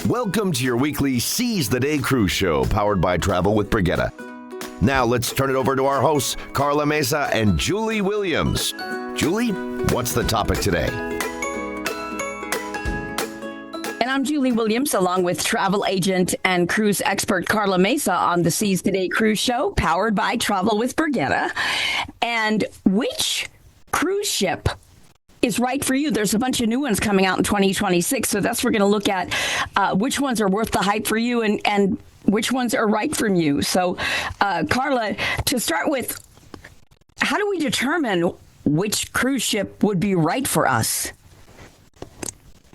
Welcome to your weekly Seize the Day cruise show powered by Travel with Brigitte. Now let's turn it over to our hosts, Karla Mesa and Julie Williams. Julie, what's the topic today? And I'm Julie Williams, along with travel agent and cruise expert Karla Mesa on the Seize the Day cruise show powered by Travel with Brigitte. And which cruise ship is right for you? There's a bunch of new ones coming out in 2026. So that's, we're going to look at which ones are worth the hype for you and which ones are right from you. So, Karla, to start with, how do we determine which cruise ship would be right for us?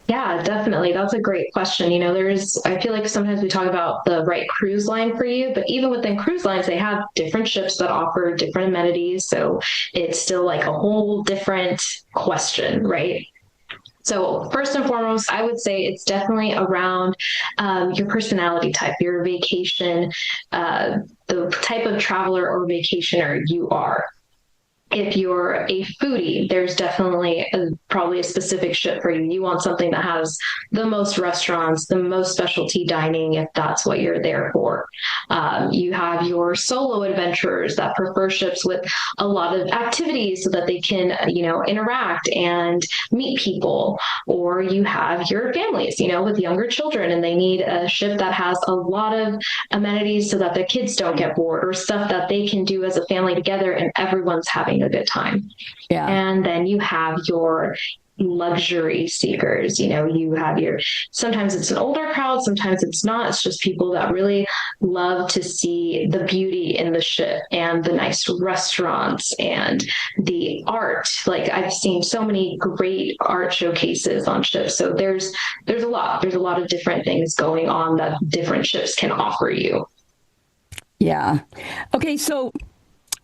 Yeah, definitely. That's a great question. I feel like sometimes we talk about the right cruise line for you, but even within cruise lines, they have different ships that offer different amenities. So it's still like a whole different question, right? So first and foremost, I would say it's definitely around your personality type, your vacation, the type of traveler or vacationer you are. If you're a foodie, there's definitely probably a specific ship for you. You want something that has the most restaurants, the most specialty dining, if that's what you're there for. You have your solo adventurers that prefer ships with a lot of activities so that they can, interact and meet people. Or you have your families, with younger children, and they need a ship that has a lot of amenities so that the kids don't get bored, or stuff that they can do as a family together and everyone's having a good time. Yeah. And then you have your luxury seekers. You have sometimes it's an older crowd, sometimes it's not. It's just people that really love to see the beauty in the ship and the nice restaurants and the art. Like, I've seen so many great art showcases on ships. So there's a lot of different things going on that different ships can offer you. Yeah. Okay. So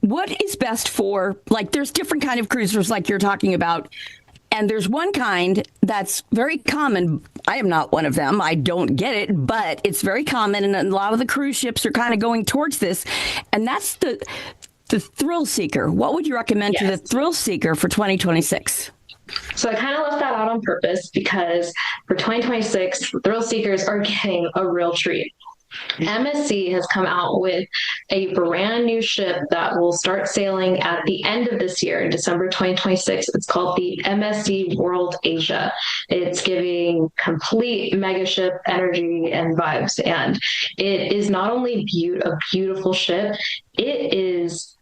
what is best for, there's different kind of cruisers like you're talking about, and there's one kind that's very common. I am not one of them. I don't get it, but it's very common, and a lot of the cruise ships are kind of going towards this, and that's the thrill seeker. What would you recommend to the thrill seeker for 2026? So I kind of left that out on purpose because for 2026, thrill seekers are getting a real treat. MSC has come out with a brand new ship that will start sailing at the end of this year, in December 2026. It's called the MSC World Asia. It's giving complete mega ship energy and vibes. And it is not only a beautiful ship, it is...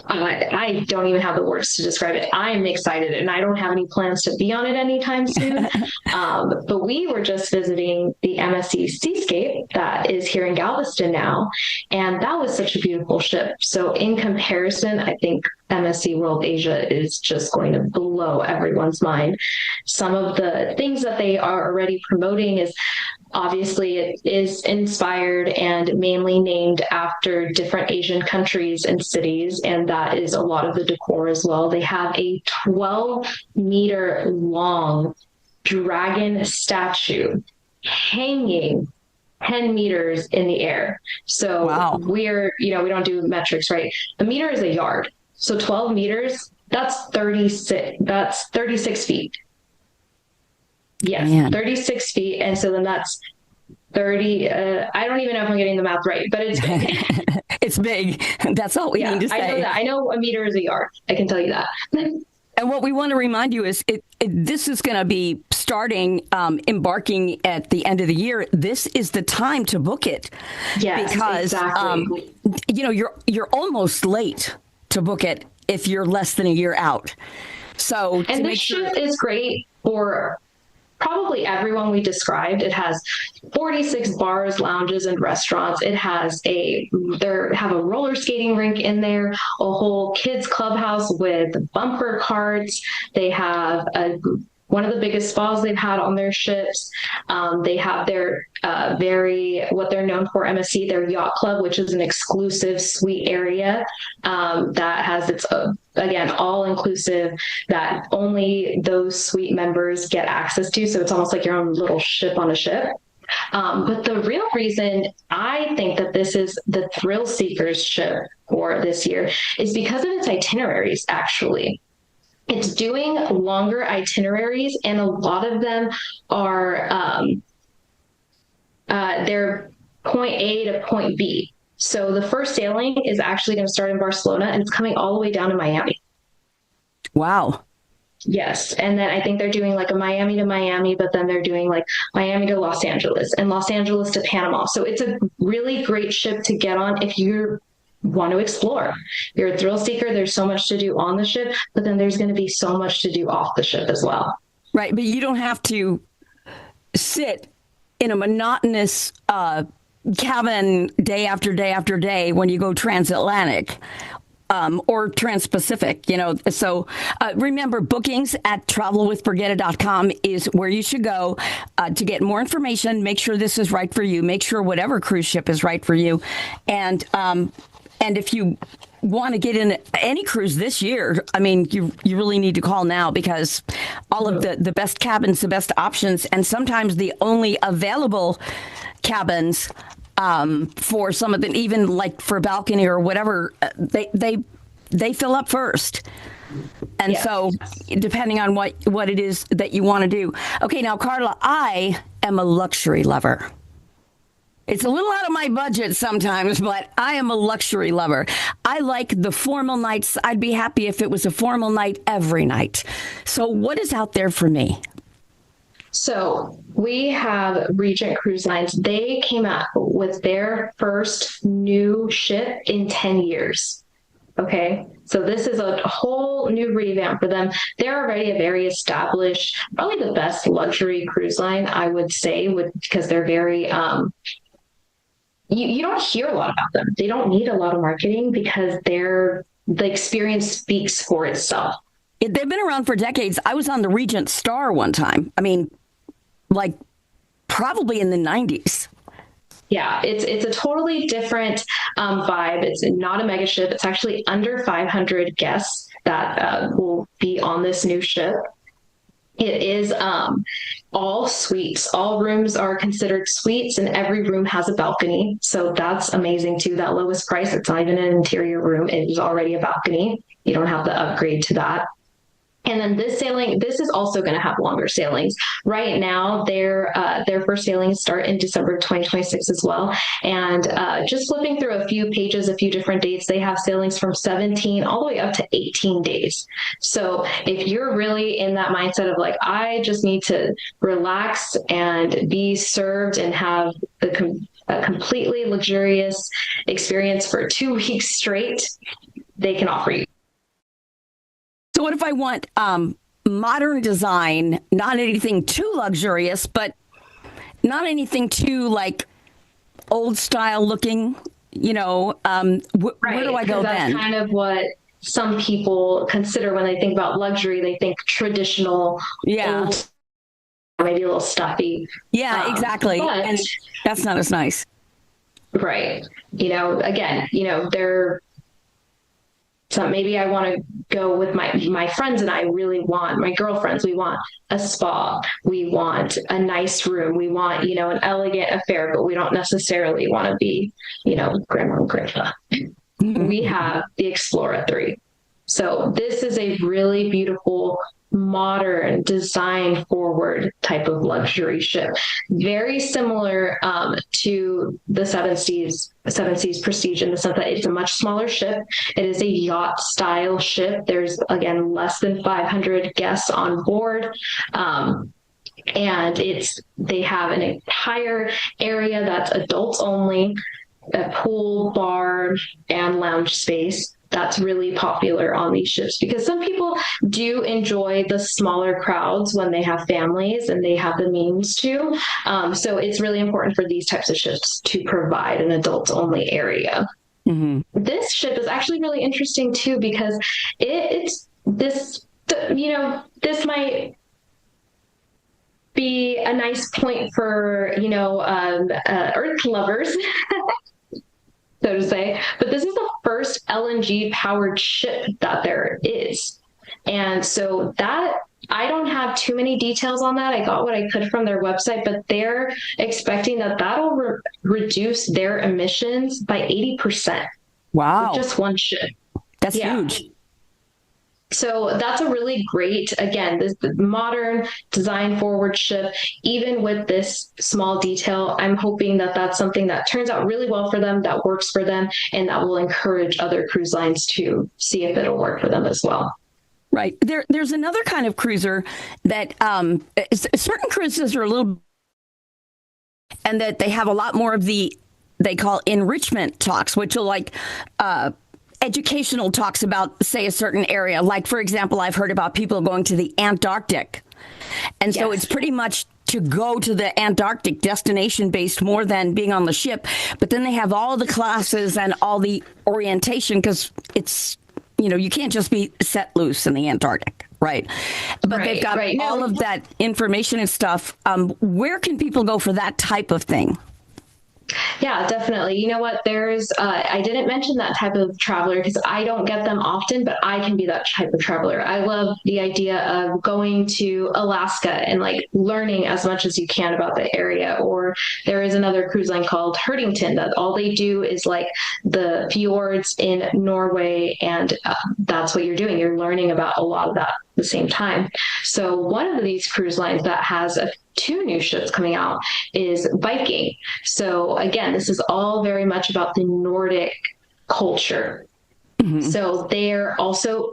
I don't even have the words to describe it. I'm excited, and I don't have any plans to be on it anytime soon. But we were just visiting the MSC Seascape that is here in Galveston now, and that was such a beautiful ship. So in comparison, I think MSC World Asia is just going to blow everyone's mind. Some of the things that they are already promoting is, obviously, it is inspired and mainly named after different Asian countries and cities, and that is a lot of the decor as well. They have a 12-meter long dragon statue hanging 10 meters in the air. So wow. We don't do metrics, right? A meter is a yard. So 12 meters, that's 36 feet. Yes, man. 36 feet. And so then that's 30. I don't even know if I'm getting the math right, but it's big. It's big. That's all we need to say. I know that. I know a meter is a yard. I can tell you that. And what we want to remind you is this is going to be starting, embarking at the end of the year. This is the time to book it. Yes, because, exactly. You're almost late to book it if you're less than a year out. So, and this ship is great for probably everyone we described. It has 46 bars, lounges, and restaurants. It has they have a roller skating rink in there, a whole kids clubhouse with bumper carts. They have one of the biggest spas they've had on their ships. They have their what they're known for, MSC, their yacht club, which is an exclusive suite area that has its again, all inclusive, that only those suite members get access to. So it's almost like your own little ship on a ship. But the real reason I think that this is the thrill seekers ship for this year is because of its itineraries, actually. It's doing longer itineraries, and a lot of them are they're point A to point B. So the first sailing is actually going to start in Barcelona, and it's coming all the way down to Miami. Wow. Yes. And then I think they're doing like a Miami to Miami, but then they're doing like Miami to Los Angeles and Los Angeles to Panama. So it's a really great ship to get on if you want to explore. You're a thrill seeker. There's so much to do on the ship, but then there's going to be so much to do off the ship as well. Right. But you don't have to sit in a monotonous cabin day after day after day when you go transatlantic. Or Trans-Pacific, So remember, bookings at travelwithbrigitte.com is where you should go to get more information. Make sure this is right for you. Make sure whatever cruise ship is right for you. And if you want to get in any cruise this year, I mean, you really need to call now, because all of the best cabins, the best options, and sometimes the only available cabins for some of them, even like for balcony or whatever, they fill up first. And so depending on what it is that you want to do. Okay, now, Karla, I am a luxury lover. It's a little out of my budget sometimes, but I am a luxury lover. I like the formal nights. I'd be happy if it was a formal night every night. So what is out there for me? So we have Regent Cruise Lines. They came out with their first new ship in 10 years. Okay. So this is a whole new revamp for them. They're already a very established, probably the best luxury cruise line, I would say, because they're very, you don't hear a lot about them. They don't need a lot of marketing because the experience speaks for itself. They've been around for decades. I was on the Regent Star one time. I mean, like probably in the 90s. Yeah, it's a totally different vibe. It's not a mega ship. It's actually under 500 guests that will be on this new ship. It is all suites. All rooms are considered suites, and every room has a balcony. So that's amazing too. That lowest price, it's not even an interior room. It is already a balcony. You don't have to upgrade to that. And then this is also going to have longer sailings. Right now, their first sailings start in December 2026 as well. And just flipping through a few pages, a few different dates, they have sailings from 17 all the way up to 18 days. So if you're really in that mindset of like, I just need to relax and be served and have a completely luxurious experience for 2 weeks straight, they can offer you. So what if I want modern design, not anything too luxurious, but not anything too like old style looking, where do I go then? That's kind of what some people consider when they think about luxury. They think traditional, old, maybe a little stuffy. Yeah, exactly. And that's not as nice. Right. Again, so maybe I want to go with my friends, and I really want my girlfriends. We want a spa. We want a nice room. We want, an elegant affair, but we don't necessarily want to be, grandma and grandpa. We have the Explorer 3. So this is a really beautiful, modern, design forward type of luxury ship. Very similar to the Seven Seas Prestige in the sense that it's a much smaller ship. It is a yacht style ship. There's, again, less than 500 guests on board. And they have an entire area that's adults only, a pool, bar, and lounge space. That's really popular on these ships because some people do enjoy the smaller crowds when they have families and they have the means to. So it's really important for these types of ships to provide an adults-only area. Mm-hmm. This ship is actually really interesting too because this might be a nice point for Earth lovers. So to say, but this is the first LNG powered ship that there is. And so that I don't have too many details on that. I got what I could from their website, but they're expecting that that'll reduce their emissions by 80%. Wow. With just one ship. That's huge. So that's a really great, again, this modern design forward ship. Even with this small detail, I'm hoping that that's something that turns out really well for them, that works for them, and that will encourage other cruise lines to see if it'll work for them as well. Right. There's another kind of cruiser that certain cruises are a little, and that they have a lot more of the, they call enrichment talks, which are like educational talks about, say, a certain area. Like, for example, I've heard about people going to the Antarctic. And so it's pretty much to go to the Antarctic destination based more than being on the ship. But then they have all the classes and all the orientation, because it's, you know, you can't just be set loose in the Antarctic, right? But they've got all of that information and stuff. Where can people go for that type of thing? Yeah, definitely. You know what? I didn't mention that type of traveler because I don't get them often, but I can be that type of traveler. I love the idea of going to Alaska and like learning as much as you can about the area. Or there is another cruise line called Hurtington that all they do is like the fjords in Norway. And that's what you're doing. You're learning about a lot of that at the same time. So one of these cruise lines that has two new ships coming out is Viking. So again, this is all very much about the Nordic culture. Mm-hmm. So they're also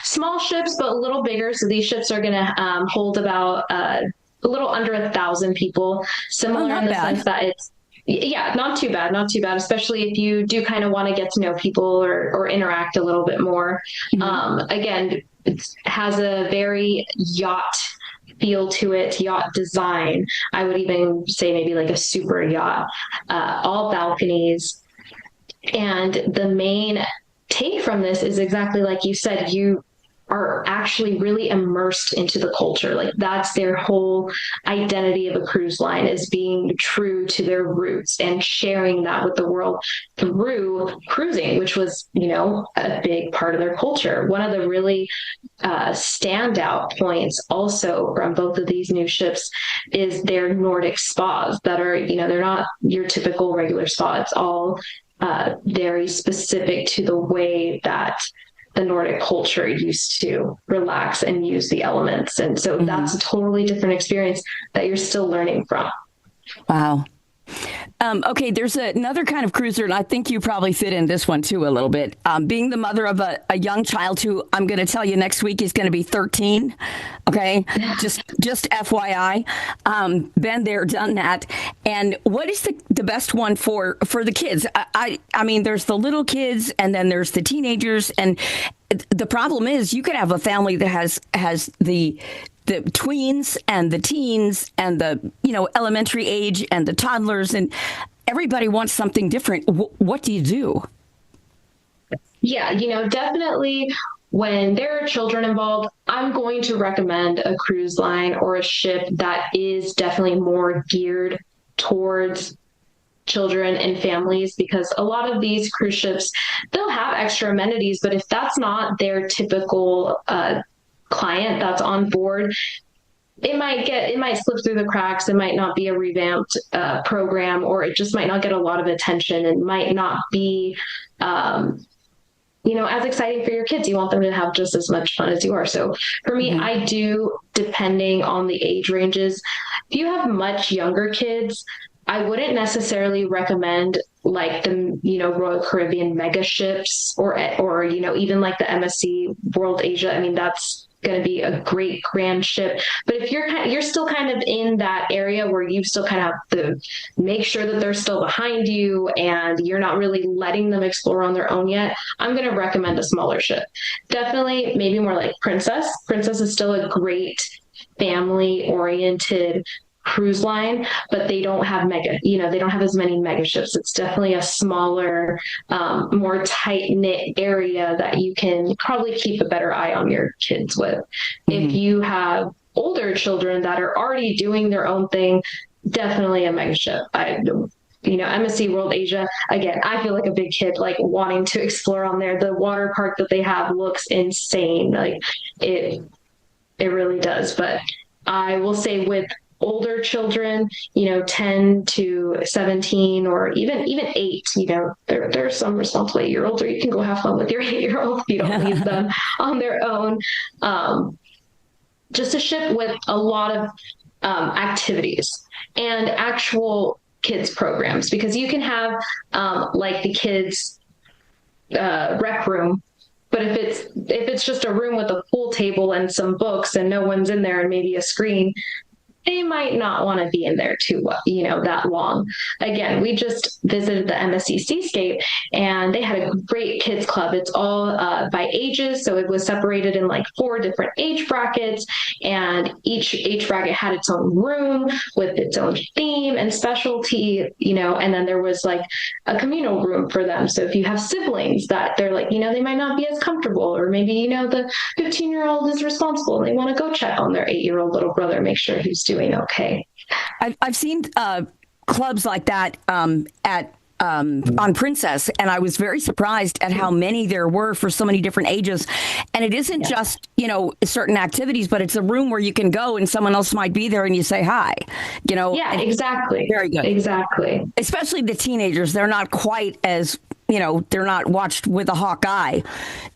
small ships, but a little bigger. So these ships are going to hold about a little under 1,000 people, similar in the sense that it's, yeah, not too bad, especially if you do kind of want to get to know people or interact a little bit more. Mm-hmm. Again, it has a very yacht feel to it, yacht design. I would even say maybe like a super yacht, all balconies. And the main take from this is exactly like you said, you are actually really immersed into the culture. Like that's their whole identity of a cruise line, is being true to their roots and sharing that with the world through cruising, which was, you know, a big part of their culture. One of the really standout points also from both of these new ships is their Nordic spas that are, you know, they're not your typical regular spa. It's all very specific to the way that the Nordic culture used to relax and use the elements. And so that's a totally different experience that you're still learning from. Wow. Okay, there's another kind of cruiser, and I think you probably fit in this one too a little bit. Being the mother of a young child who I'm going to tell you next week is going to be 13. Okay, just FYI. Been there, done that. And what is the best one for the kids? I mean, there's the little kids, and then there's the teenagers, and the problem is you could have a family that has the tweens and the teens and the, you know, elementary age and the toddlers, and everybody wants something different. What do you do? Yeah, you know, definitely when there are children involved, I'm going to recommend a cruise line or a ship that is definitely more geared towards children and families, because a lot of these cruise ships, they'll have extra amenities, but if that's not their typical client that's on board, it might slip through the cracks. It might not be a revamped program, or it just might not get a lot of attention and might not be, you know, as exciting for your kids. You want them to have just as much fun as you are. So for me, I do, depending on the age ranges, if you have much younger kids, I wouldn't necessarily recommend like the, you know, Royal Caribbean mega ships or, you know, even like the MSC World Asia. I mean, that's going to be a great grand ship. But if you're still kind of in that area where you still kind of have to make sure that they're still behind you and you're not really letting them explore on their own yet, I'm going to recommend a smaller ship. Definitely maybe more like Princess. Princess is still a great family oriented cruise line, but they don't have they don't have as many mega ships. It's definitely a smaller, more tight-knit area that you can probably keep a better eye on your kids with. If you have older children that are already doing their own thing, definitely a mega ship. You know, MSC World Asia, again, I feel like a big kid, like wanting to explore on there. The water park that they have looks insane. Like it really does. But I will say with older children, 10 to 17 or even 8, there's some responsible 8-year-olds, or you can go have fun with your 8-year-old if you don't leave them on their own. Just a ship with a lot of activities and actual kids programs, because you can have like the kids rec room, but if it's just a room with a pool table and some books and no one's in there and maybe a screen, they might not want to be in there too, that long. Again, we just visited the MSC Seascape, and they had a great kids club. It's all by ages, so it was separated in like 4 different age brackets, and each age bracket had its own room with its own theme and specialty, and then there was like a communal room for them. So if you have siblings that they're like, they might not be as comfortable, or maybe, the 15-year-old is responsible and they want to go check on their 8-year-old little brother, make sure he's doing okay. I've seen clubs like that at on Princess, and I was very surprised at how many there were for so many different ages. And it isn't just certain activities, but it's a room where you can go and someone else might be there and you say hi. Yeah, exactly. Very good. Exactly. Especially the teenagers, they're not quite as they're not watched with a hawk eye.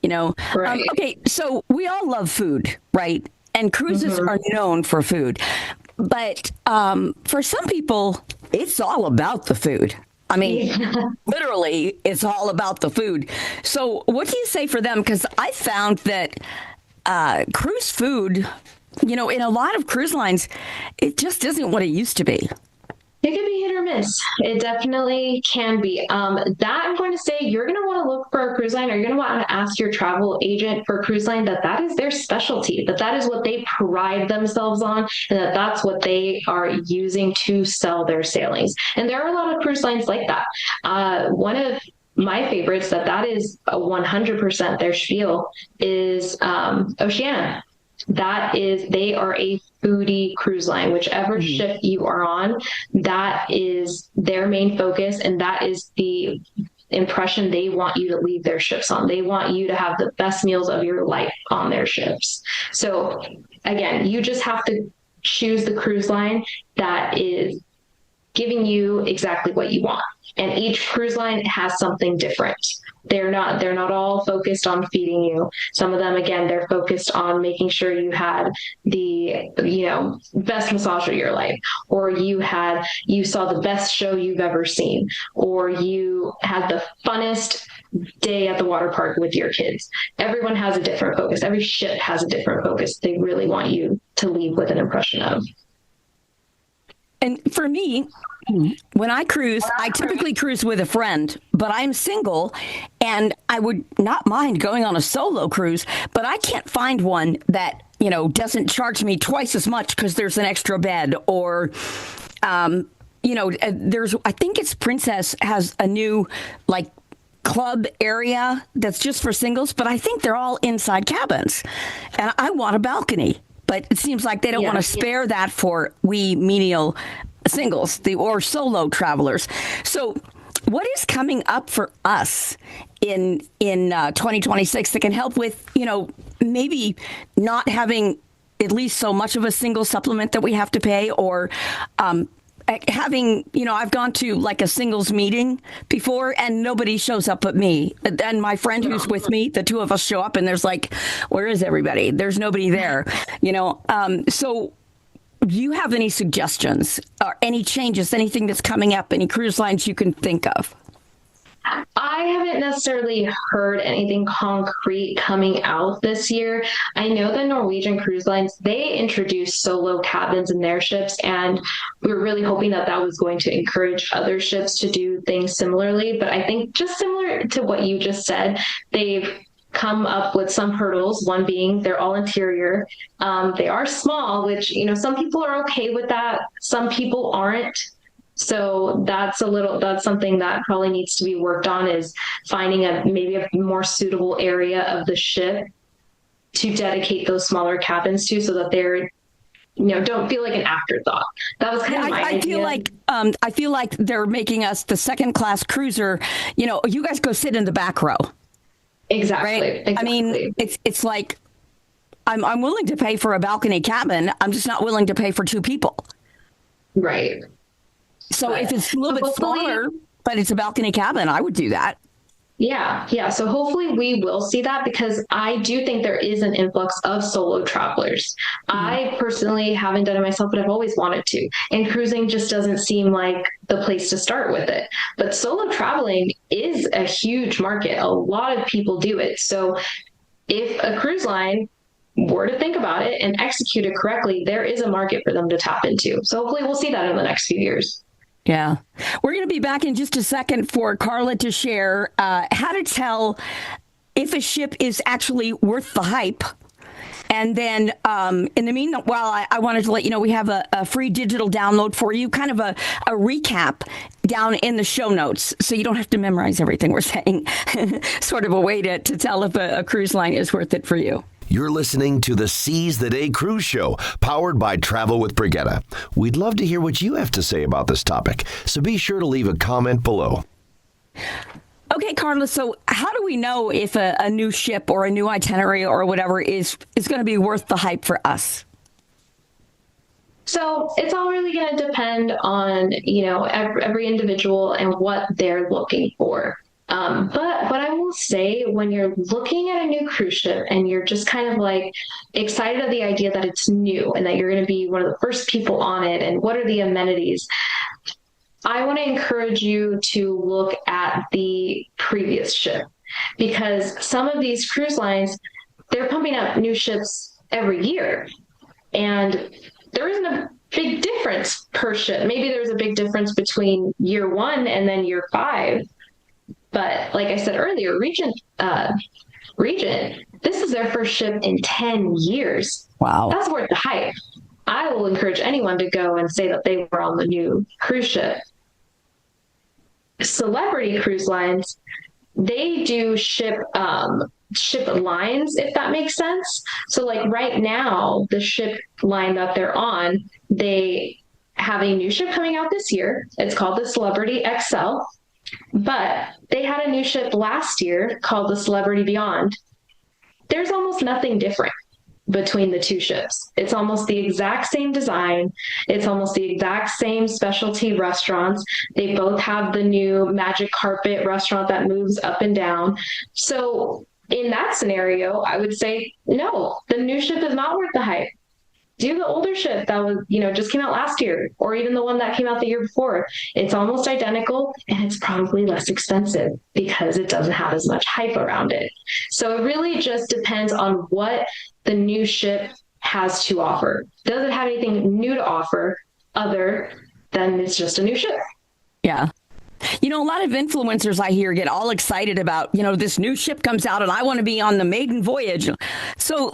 Right. Okay, so we all love food, right? And cruises are known for food. But for some people, it's all about the food. I mean, literally, it's all about the food. So what do you say for them? Because I found that cruise food, in a lot of cruise lines, it just isn't what it used to be. It can be hit or miss. It definitely can be. That I'm going to say, you're going to want to look for a cruise line, or you're going to want to ask your travel agent for a cruise line that is their specialty, that is what they pride themselves on, and that's what they are using to sell their sailings. And there are a lot of cruise lines like that. One of my favorites that is a 100% their spiel is Oceania. They are a foodie cruise line. Whichever ship you are on, that is their main focus, and that is the impression they want you to leave their ships on. They want you to have the best meals of your life on their ships. So again, you just have to choose the cruise line that is giving you exactly what you want. And each cruise line has something different. They're not all focused on feeding you. Some of them, again, they're focused on making sure you had the, best massage of your life, or you saw the best show you've ever seen, or you had the funnest day at the water park with your kids. Everyone has a different focus. Every ship has a different focus they really want you to leave with an impression of. And for me, when I cruise, I typically cruise with a friend, but I'm single, and I would not mind going on a solo cruise, but I can't find one that, doesn't charge me twice as much because there's an extra bed, or, I think it's Princess has a new, club area that's just for singles, but I think they're all inside cabins, and I want a balcony. But it seems like they don't want to spare that for we menial singles or solo travelers. So what is coming up for us in 2026 that can help with, maybe not having at least so much of a single supplement that we have to pay, or having, I've gone to like a singles meeting before and nobody shows up but me and my friend who's with me. The two of us show up and there's like, where is everybody? There's nobody there, So do you have any suggestions or any changes, anything that's coming up, any cruise lines you can think of? I haven't necessarily heard anything concrete coming out this year. I know the Norwegian Cruise Lines, they introduced solo cabins in their ships, and we were really hoping that was going to encourage other ships to do things similarly. But I think just similar to what you just said, they've come up with some hurdles, one being they're all interior. They are small, which, some people are okay with that. Some people aren't. So that's something that probably needs to be worked on, is finding maybe a more suitable area of the ship to dedicate those smaller cabins to, so that they're, don't feel like an afterthought. That was kind of my idea. I feel like they're making us the second class cruiser. You guys go sit in the back row. Exactly. Right? Exactly. I mean, it's like I'm willing to pay for a balcony cabin. I'm just not willing to pay for 2 people. Right. So if it's a little so bit smaller, but it's a balcony cabin, I would do that. Yeah. So hopefully we will see that, because I do think there is an influx of solo travelers. I personally haven't done it myself, but I've always wanted to. And cruising just doesn't seem like the place to start with it. But solo traveling is a huge market. A lot of people do it. So if a cruise line were to think about it and execute it correctly, there is a market for them to tap into. So hopefully we'll see that in the next few years. Yeah. We're going to be back in just a second for Karla to share how to tell if a ship is actually worth the hype. And then in the meanwhile, I wanted to let you know we have a free digital download for you, kind of a recap down in the show notes. So you don't have to memorize everything we're saying, sort of a way to tell if a cruise line is worth it for you. You're listening to the Seize the Day Cruise Show, powered by Travel with Brigitte. We'd love to hear what you have to say about this topic, so be sure to leave a comment below. Okay, Karla, so how do we know if a new ship or a new itinerary or whatever is going to be worth the hype for us? So it's all really going to depend on, every individual and what they're looking for. But what I will say, when you're looking at a new cruise ship and you're just kind of like excited at the idea that it's new and that you're going to be one of the first people on it, and what are the amenities, I want to encourage you to look at the previous ship, because some of these cruise lines, they're pumping out new ships every year, and there isn't a big difference per ship. Maybe there's a big difference between year 1 and then year 5. But like I said earlier, Regent, this is their first ship in 10 years. Wow. That's worth the hype. I will encourage anyone to go and say that they were on the new cruise ship. Celebrity cruise lines, they do ship lines, if that makes sense. So like right now, the ship line that they're on, they have a new ship coming out this year. It's called the Celebrity XL. But they had a new ship last year called the Celebrity Beyond. There's almost nothing different between the two ships. It's almost the exact same design. It's almost the exact same specialty restaurants. They both have the new magic carpet restaurant that moves up and down. So in that scenario, I would say, no, the new ship is not worth the hype. Do the older ship that was, just came out last year, or even the one that came out the year before. It's almost identical, and it's probably less expensive because it doesn't have as much hype around it. So it really just depends on what the new ship has to offer. Does it have anything new to offer other than it's just a new ship? Yeah. A lot of influencers I hear get all excited about, this new ship comes out and I want to be on the maiden voyage. So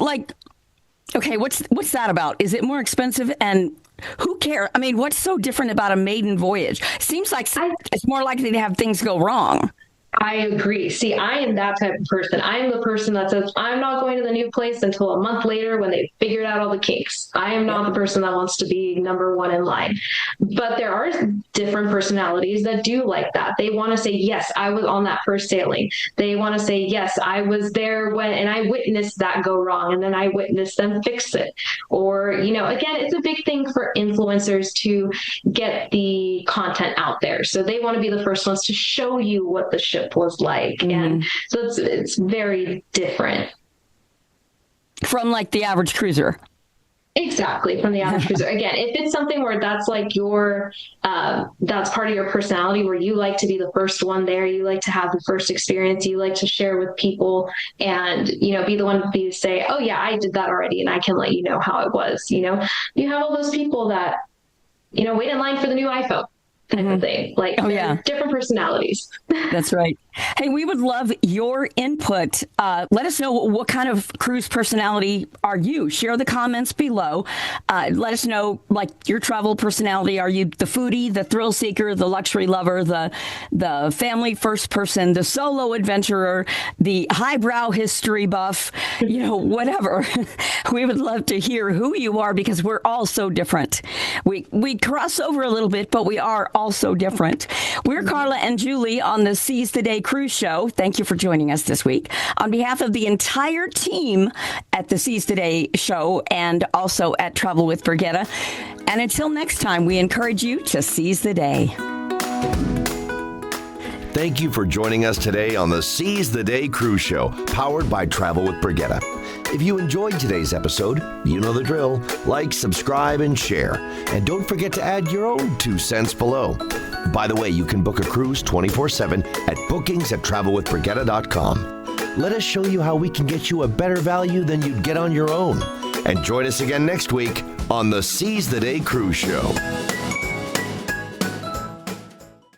okay, what's that about? Is it more expensive? And who cares? I mean, what's so different about a maiden voyage? Seems like it's more likely to have things go wrong. I agree. See, I am that type of person. I am the person that says, I'm not going to the new place until a month later when they've figured out all the kinks. I am not the person that wants to be number one in line. But there are different personalities that do like that. They want to say, yes, I was on that first sailing. They want to say, yes, I was there and I witnessed that go wrong, and then I witnessed them fix it. Or, again, it's a big thing for influencers to get the content out there. So they want to be the first ones to show you what the ship was like. Mm-hmm. And so it's very different from like the average cruiser. Exactly, from the average cruiser. Again, if it's something where that's like your that's part of your personality, where you like to be the first one there, you like to have the first experience, you like to share with people, and be the one to say, oh yeah, I did that already and I can let you know how it was. You have all those people that wait in line for the new iPhone type of thing. Like, different personalities. That's right. Hey, we would love your input. Let us know what kind of cruise personality are you? Share the comments below. Let us know, like, your travel personality. Are you the foodie, the thrill seeker, the luxury lover, the family first person, the solo adventurer, the highbrow history buff, whatever. We would love to hear who you are, because we're all so different. We cross over a little bit, but we are all all so different. We're Karla and Julie on the Seize the Day Cruise Show. Thank you for joining us this week. On behalf of the entire team at the Seize the Day Show and also at Travel with Brigitte. And until next time, we encourage you to seize the day. Thank you for joining us today on the Seize the Day Cruise Show, powered by Travel with Brigitte. If you enjoyed today's episode, you know the drill. Like, subscribe, and share. And don't forget to add your own 2 cents below. By the way, you can book a cruise 24/7 at bookings@travelwithbrigitte.com. Let us show you how we can get you a better value than you'd get on your own. And join us again next week on the Seize the Day Cruise Show.